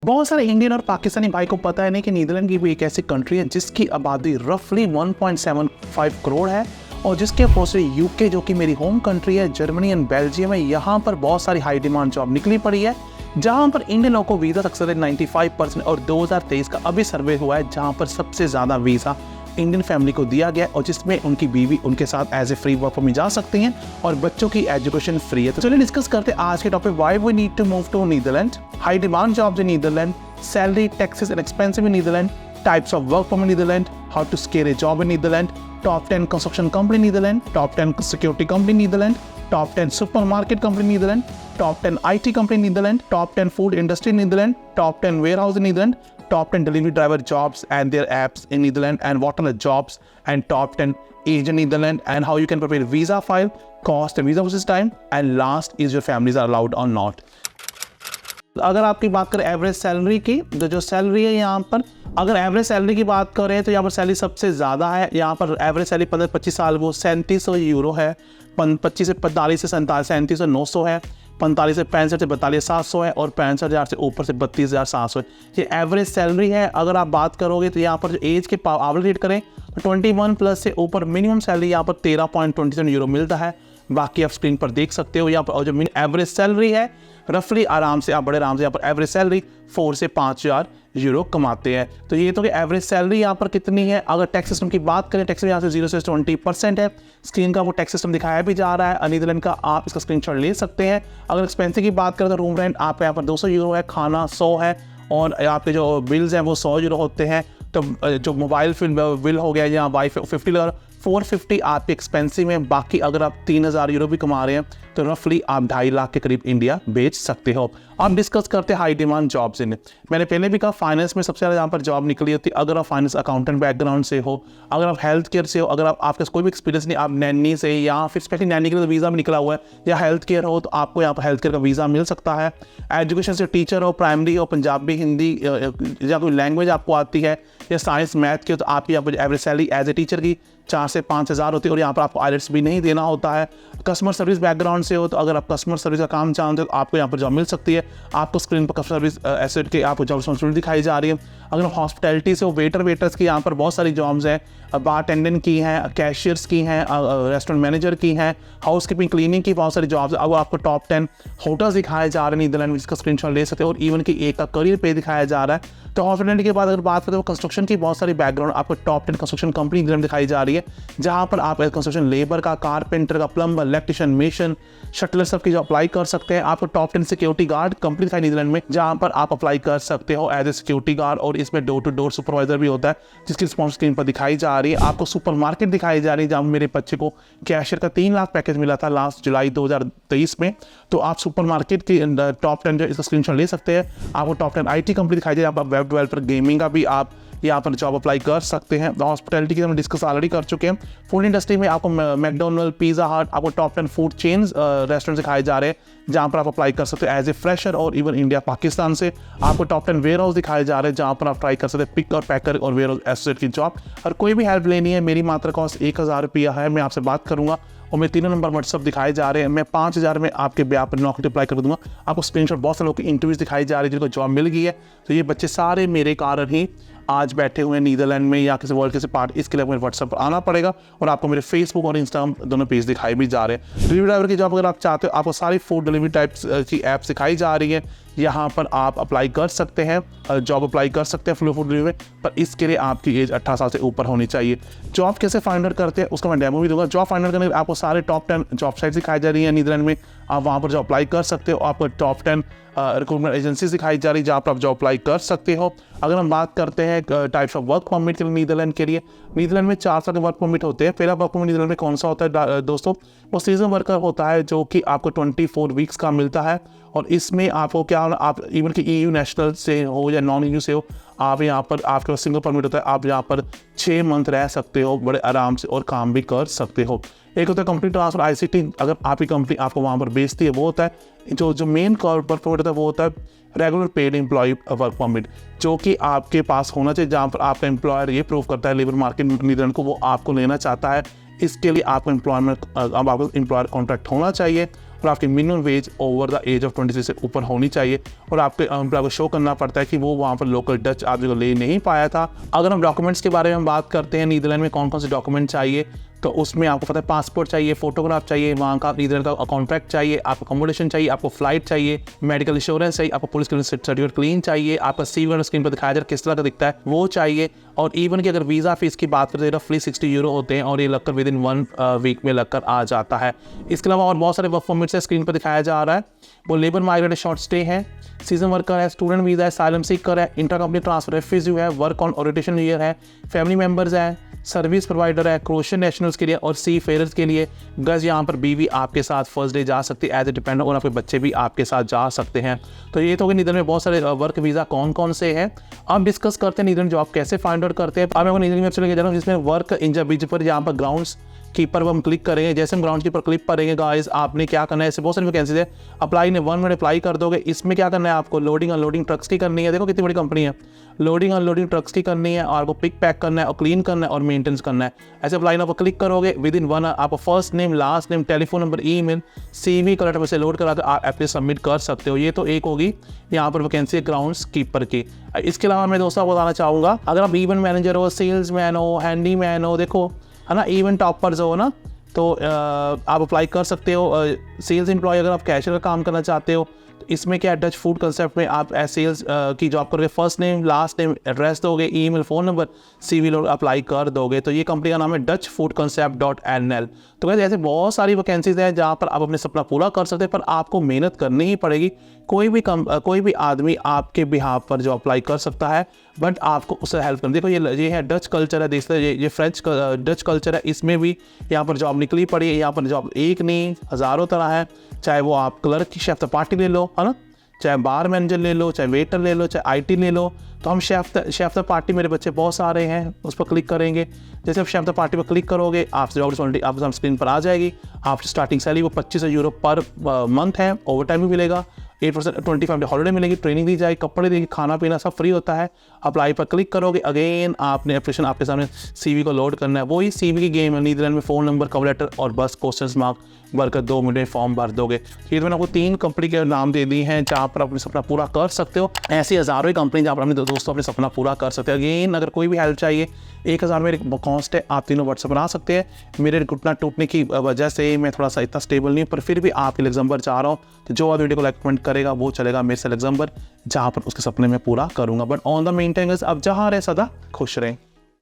बहुत सारे इंडियन और पाकिस्तानी भाई को पता है नहीं कि नीदरलैंड की भी एक ऐसी कंट्री है जिसकी आबादी रफली 1.75 करोड़ है और जिसके अपोजिट यूके जो कि मेरी होम कंट्री है, जर्मनी एंड बेल्जियम है। यहाँ पर बहुत सारी हाई डिमांड जॉब निकली पड़ी है जहाँ पर इंडियन लोगों को वीज़ा सक्सेस 95% और 2023 का अभी सर्वे हुआ है जहाँ पर सबसे ज़्यादा वीज़ा इंडियन फैमिली को दिया गया और जिसमें उनकी बीवी उनके साथ as a free work permit जा सकती हैं और बच्चों की एजुकेशन फ्री है। तो चलिए डिस्कस करते हैं आज के topic why we need to move to Netherland, high demand jobs in Netherland, salary, taxes and expensive in Netherland, types of work permit in Netherlands, how to scale a job in Netherlands, top 10 construction company in Netherlands, top 10 security company in Netherlands, top 10 supermarket company in Netherlands, top 10 IT company in Netherlands, top 10 food industry in Netherlands, top 10 warehouse in Netherlands, top 10 delivery driver jobs and their apps in Netherlands, and what are the jobs and top 10 age in Netherlands, and how you can prepare visa file, cost and visa process time, and last is your families are allowed or not. अगर आपकी बात करें average salary की, तो जो salary है यहाँ पर, अगर एवरेज सैलरी की बात करें तो यहाँ पर सैलरी सबसे ज़्यादा है। यहाँ पर एवरेज सैलरी 15-25 साल वो 3700 यूरो है, 25 से 45 से 3700 900 है, 45 से 65 से 42,700 है और 65,000 से ऊपर से 32,700 है। ये एवरेज सैलरी है। अगर आप बात करोगे तो यहाँ पर जो एज के आवरेज रेट करें तो 21 प्लस से ऊपर मिनिमम सैलरी यहाँ पर 13.27 यूरो मिलता है। बाकी आप स्क्रीन पर देख सकते हो यहाँ पर। और जो एवरेज सैलरी है रफली आराम से, आप बड़े आराम से यहाँ पर एवरेज सैलरी 4 से 5,000 यूरो कमाते हैं। तो ये तो कि एवरेज सैलरी यहाँ पर कितनी है। अगर टैक्स सिस्टम की बात करें, टैक्स यहाँ से 0 से 20% है। स्क्रीन का वो टैक्स सिस्टम दिखाया भी जा रहा है नीदरलैंड का, आप इसका स्क्रीनशॉट ले सकते हैं। अगर एक्सपेंसिव की बात करें तो रूम रेंट आप यहाँ पर 200 यूरो है, खाना 100 है और आपके जो बिल्स हैं वो 100 यूरो होते हैं। तो जो मोबाइल बिल हो गया या वाईफाई 50 लगा 450 आपके एक्सपेंसिव में। बाकी अगर आप 3,000 यूरो भी कमा रहे हैं तो रफली आप 2.5 लाख के करीब इंडिया बेच सकते हो। आप डिस्कस करते हैं हाई डिमांड जॉब्स इन। मैंने पहले भी कहा फाइनेंस में सबसे ज़्यादा यहाँ पर जॉब निकली होती है। अगर आप फाइनेंस अकाउंटेंट बैकग्राउंड से हो, अगर आप हेल्थ केयर से हो, अगर आपके कोई भी एक्सपीरियंस नहीं, आप नैनी से या फिर स्पेशली नैनी के लिए वीज़ा भी निकला हुआ है, या हेल्थ केयर हो तो आपको यहाँ पर हेल्थ केयर का वीज़ा मिल सकता है। एजुकेशन से टीचर हो, प्राइमरी हो, पंजाबी, हिंदी या कोई लैंग्वेज आपको आती है, या साइंस मैथ की हो, तो आपकी यहाँ पर average salary as a teacher की 4 से 5,000 होती है और यहाँ पर आपको आईलेट्स भी नहीं देना होता है। कस्टमर सर्विस बैकग्राउंड से हो तो अगर आप कस्टमर सर्विस का काम चाहते हो तो आपको यहाँ पर जॉब मिल सकती है। आपको स्क्रीन पर कस्टमर सर्विस एसेट के आपको जॉब रिस्पॉन्सिबिलिटी दिखाई जा रही है। अगर आप हॉस्पिटैलिटी से हो, वेटर्स की यहाँ पर बहुत सारी जॉब्स हैं, बार अटेंडेंट की हैं, कैशियर्स की हैं, रेस्टोरेंट मैनेजर की हैं, हाउस कीपिंग क्लीनिंग की बहुत सारी जॉब्स। अब आपको टॉप 10 होटल्स दिखाए जा रहे हैं नीदरलैंड में, जिसका स्क्रीनशॉट ले सकते हो और इवन कि एक का करियर पे दिखाया जा रहा है। तो हॉस्पिटैलिटी के बाद अगर बात करें तो कंस्ट्रक्शन की बहुत सारी बैकग्राउंड आपको टॉप 10 कंस्ट्रक्शन कंपनी नीदरलैंड दिखाई जा रही है, जहाँ पर आप कंस्ट्रक्शन लेबर का, कारपेंटर का, प्लम्बर, इलेक्ट्रिशियन, मेसन, शटलर सब की जो अप्लाई कर सकते हैं। आपको टॉप 10 सिक्योरिटी गार्ड कंपनी दिखाई नीदरलैंड में, जहाँ पर आप अप्लाई कर सकते हो एज ए सिक्योरिटी गार्ड और इसमें डोर टू डोर सुपरवाइजर भी होता है, जिसकी रिस्पॉन्स स्क्रीन पर दिखाई जा रही है। आपको सुपर मार्केट दिखाई जा रही है, जहाँ मेरे बच्चे को कैशियर का 3 लाख पैकेज मिला था लास्ट जुलाई 2023 में। तो आप सुपर मार्केट की टॉप 10 जो इसका स्क्रीनशॉट ले सकते हैं। आपको टॉप 10 IT कंपनी दिखाई दे, आप वेब डेवलपर, गेमिंग का भी आप यहाँ पर जॉब अप्लाई कर सकते हैं। हॉस्पिटैलिटी की हम डिस्कस ऑलरेडी कर चुके हैं। फूड इंडस्ट्री में आपको मैकडोनल्ड, पिज़्ज़ा हट, आपको टॉप 10 फूड चेन्स रेस्टोरेंट दिखाए जा रहे हैं, जहाँ पर आप अप्लाई कर सकते हैं एज ए फ्रेशर और इवन इंडिया पाकिस्तान से। आपको टॉप 10 वेयर हाउस दिखाए जा रहे हैं, जहाँ पर आप ट्राई कर सकते हैं पिक और पैकर और वेयर हाउस एसोसिएट की जॉब। और कोई भी हेल्प लेनी है, मेरी मात्र कॉस्ट 1,000 रुपया है, मैं आपसे बात करूँगा और मेरे 3 नंबर व्हाट्सअप दिखाए जा रहे हैं। मैं 5,000 में आपके ब्याह पर नौकरी अप्लाई कर दूंगा। आपको स्क्रीनशॉट बहुत सारे लोगों की इंटरव्यूज दिखाई जा रही है जिनको जॉब मिल गई है। तो ये बच्चे सारे मेरे कारण ही आज बैठे हुए हैं नीदरलैंड में या किसी वर्ल्ड के पार्ट। इसके लिए मेरे व्हाट्सएप पर आना पड़ेगा और आपको मेरे फेसबुक और इंस्टाग्राम दोनों पेज दिखाई भी जा रहे हैं। डिलीवरी ड्राइवर की जॉब अगर आप चाहते हो, आपको सारी फूड डिलीवरी टाइप्स की ऐप दिखाई जा रही है, यहाँ पर आप अप्लाई कर सकते हैं, जॉब अप्लाई कर सकते हैं फ्लो फूड डिलीवरी में, पर इसके लिए आपकी एज 18 साल से ऊपर होनी चाहिए। जॉब कैसे फाइंड आउट करते हैं उसका मैं डेमो भी दूंगा। जॉब फाइंड आउट करने के लिए आपको सारे टॉप 10 जॉब साइट्स दिखाई जा रही है नीदरलैंड में, आप वहाँ पर जॉब अप्लाई कर सकते हो। आपको टॉप 10 रिक्रूटमेंट एजेंसीज दिखाई जा रही है जहाँ पर आप जॉब अप्लाई कर सकते हो। अगर हम बात करते हैं टाइप्स ऑफ वर्क परमिट के लिए नीदरलैंड के लिए, नीदरलैंड में 4 तरह के वर्क परमिट होते हैं। पहला वर्क परमिट नीदरलैंड में कौन सा होता है दोस्तों, वो सीजन वर्कर होता है, जो कि आपको 24 वीक्स का मिलता है और इसमें आपको क्या, आप इवन कि EU नेशनल से हो या नॉन EU से हो, आप यहाँ पर आपके पास सिंगल परमिट होता है, आप यहाँ पर 6 मंथ रह सकते हो बड़े आराम से और काम भी कर सकते हो। एक होता है कंपनी ट्रांसफर ICT, अगर आपकी कंपनी आपको वहाँ पर बेचती है वो होता है। जो मेन वर्क परमिट होता है वो होता है regular paid employ work permit, जो कि आपके पास होना चाहिए, जहाँ पर आपका एम्प्लॉयर ये प्रूव करता है लेबर मार्केट नीदरलैंड को वो आपको लेना चाहता है। इसके लिए आपको एम्प्लॉयर कॉन्ट्रैक्ट होना चाहिए और आपकी minimum wage over the age of 23 से ऊपर होनी चाहिए और आपके एम्प्लॉय को शो करना पड़ता है कि वो वहाँ पर लोकल डच आदमी को ले नहीं पाया था। अगर हम डॉक्यूमेंट्स के बारे में बात करते हैं, नीदरलैंड में कौन कौन से डॉक्यूमेंट चाहिए, तो उसमें आपको पता है पासपोर्ट चाहिए, फोटोग्राफ चाहिए, वहाँ का नीदरलैंड का कॉन्ट्रैक्ट चाहिए, आपको अकोमोडेशन चाहिए, आपको फ्लाइट चाहिए, मेडिकल इंश्योरेंस चाहिए, आपको पुलिस क्लियरेंस सर्टिफिकेट क्लीन चाहिए, आपका CV स्क्रीन पर दिखाया जा रहा है किस तरह का दिखता है वो चाहिए। और इवन कि अगर वीज़ा फीस की बात करें रफली 60 यूरो होते हैं और ये लगकर विद इन 1 वीक में लगकर आ जाता है। इसके अलावा और बहुत सारे वर्क परमिट्स है, स्क्रीन पर दिखाया जा रहा है। वो लेबर माइग्रेंट शॉर्ट स्टे है, सीजन वर्कर है, स्टूडेंट वीज़ा है, साइलम सीकर है, इंटर कंपनी ट्रांसफर रेफ्यूजी है, वर्क ऑन ओरिएंटेशन ईयर है, फैमिली मेम्बर्स है, सर्विस प्रोवाइडर है, क्रोशियन नेशनल्स के लिए और सी फेयर्स के लिए। गज यहाँ पर बीवी आपके साथ फर्स्ट डे जा सकती है एज ए डिपेंडेंट और आपके बच्चे भी आपके साथ जा सकते हैं। तो ये तो कि नीदरलैंड में बहुत सारे वर्क वीज़ा कौन कौन से हैं। अब डिस्कस करते हैं नीदरलैंड जॉब कैसे फाइंड आउट करते हैं। अब मैं नीदरलैंड वेबसाइट लेके जा रहा हूँ जिसमें वर्क इंजर पर यहाँ पर ग्राउंड्स कीपर पर हम क्लिक करेंगे। जैसे हम ग्राउंड कीपर क्लिक करेंगे गाइस, आपने क्या करना है, ऐसे बहुत सारी वैकेंसीज है, अप्लाई ने 1 मिनट अप्लाई कर दोगे। इसमें क्या करना है, आपको लोडिंग अनलोडिंग ट्रक्स की करनी है। देखो कितनी बड़ी कंपनी है, लोडिंग अनलोडिंग ट्रक्स की करनी है और आपको पिक पैक करना है और क्लीन करना है और मेंटेनेंस करना है। ऐसे अप्लाई ना पर क्लिक करोगे, विद इन 1 आपको first name, last name, telephone number, email, CV collector से लोड करा कर आप एप्लीकेशन सबमिट कर सकते हो। ये तो एक होगी यहाँ पर वैकेंसी ग्राउंड्स कीपर की। इसके अलावा मैं दोस्तों आपको बताना चाहूँगा, अगर आप इवेंट मैनेजर हो, सेल्स मैन हो, हैंडी मैन हो, देखो है ना, इवेंट टॉपर्स हो ना, तो आप अप्लाई कर सकते हो। सेल्स एम्प्लॉय अगर आप कैशियर का काम करना चाहते हो, तो इसमें क्या है, डच फूड कंसेप्ट में आप सेल्स की जॉब करोगे, first name, last name, address दोगे, ईमेल, फ़ोन नंबर, CV लोग अप्लाई कर दोगे। तो ये कंपनी का नाम है dutchfoodconcept.nl। तो वैसे ऐसे बहुत सारी वैकेंसीज हैं जहाँ पर आप अपने सपना पूरा कर सकते हैं, पर आपको मेहनत करनी ही पड़ेगी। कोई भी आदमी आपके बिहाफ पर जो अप्लाई कर सकता है, बट आपको उससे हेल्प करनी। देखो ये है डच कल्चर है, देखते ये फ्रेंच डच कल्चर है, इसमें भी यहाँ पर जॉब निकली पड़ी है। यहाँ पर जॉब एक नहीं हज़ारों तरह है, चाहे वो आप क्लर्क की शेफ द पार्टी ले लो, है ना, चाहे बार मैनेजर ले लो, चाहे वेटर ले लो, चाहे IT ले लो। तो हम शेफ द पार्टी, मेरे बच्चे बहुत सारे हैं, उस पर क्लिक करेंगे। जैसे आप शेफ द पार्टी पर क्लिक करोगे, आपसे जॉब रिस्पॉन्सिबिलिटी आप स्क्रीन पर आ जाएगी। आपकी स्टार्टिंग सैलरी वो 25 यूरो पर मंथ है, ओवर टाइम भी मिलेगा, 8% 25 डे हॉलीडे मिलेगी, ट्रेनिंग दी जाएगी, कपड़े देगी, खाना पीना सब फ्री होता है। अप्लाई पर क्लिक करोगे, अगेन आपने एप्लीकेशन आपके सामने CV को लोड करना है। वही CV की गेम है, नीदरलैंड में फ़ोन नंबर, कवर लेटर और बस क्वेश्चन मार्क भरकर 2 मिनट फॉर्म भर दोगे। ये तो मैंने आपको 3 कंपनी के नाम दे दी हैं जहाँ पर अपने सपना पूरा कर सकते हो। ऐसी हज़ारों ही कंपनी जहाँ पर अपने दोस्तों अपने सपना पूरा कर सकते हो। अगेन अगर कोई भी हेल्प चाहिए, 1000 मेरे कॉस्ट है, आप तीनों व्हाट्सएप बना सकते हैं। मेरे घुटना टूटने की वजह से मैं थोड़ा सा इतना स्टेबल नहीं हूँ, पर फिर भी आपके लग्जमबर्ग चाह रहा हूँ। तो जो वीडियो को लाइक कमेंट करेगा वो चलेगा मेरे से लग्जमबर्ग, जहाँ पर उसके सपने में पूरा करूँगा। But on the main time अब जहाँ रहे सदा खुश रहें।